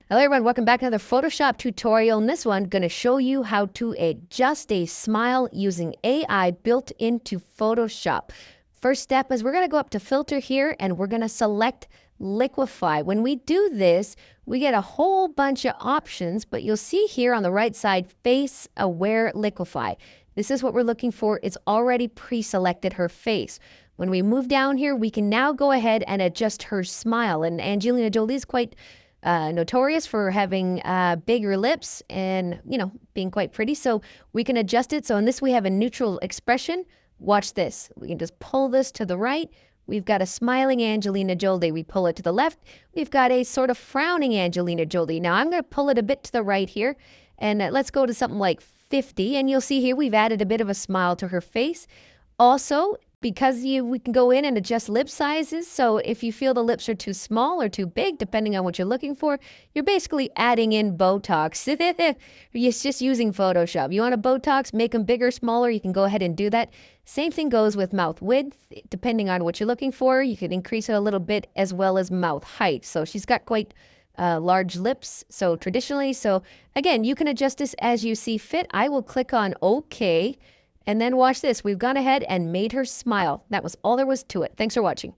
Hello everyone, welcome back to another Photoshop tutorial. In this one, I'm going to show you how to adjust a smile using AI built into Photoshop. First step is we're going to go up to filter here and we're going to select liquify. When we do this, we get a whole bunch of options, but you'll see here on the right side, face aware liquify. This is what we're looking for. It's already pre-selected her face. When we move down here, we can now go ahead and adjust her smile. And Angelina Jolie is quite notorious for having bigger lips and, being quite pretty. So we can adjust it. So in this, we have a neutral expression. Watch this. We can just pull this to the right. We've got a smiling Angelina Jolie. We pull it to the left. We've got a sort of frowning Angelina Jolie. Now I'm going to pull it a bit to the right here. And let's go to something like 50. And you'll see here we've added a bit of a smile to her face. Also, because we can go in and adjust lip sizes. So if you feel the lips are too small or too big, depending on what you're looking for, you're basically adding in Botox. It's just using Photoshop. You want a Botox, make them bigger, smaller, you can go ahead and do that. Same thing goes with mouth width. Depending on what you're looking for, you can increase it a little bit as well as mouth height. So she's got quite large lips, so traditionally. So again, you can adjust this as you see fit. I will click on OK. And then watch this. We've gone ahead and made her smile. That was all there was to it. Thanks for watching.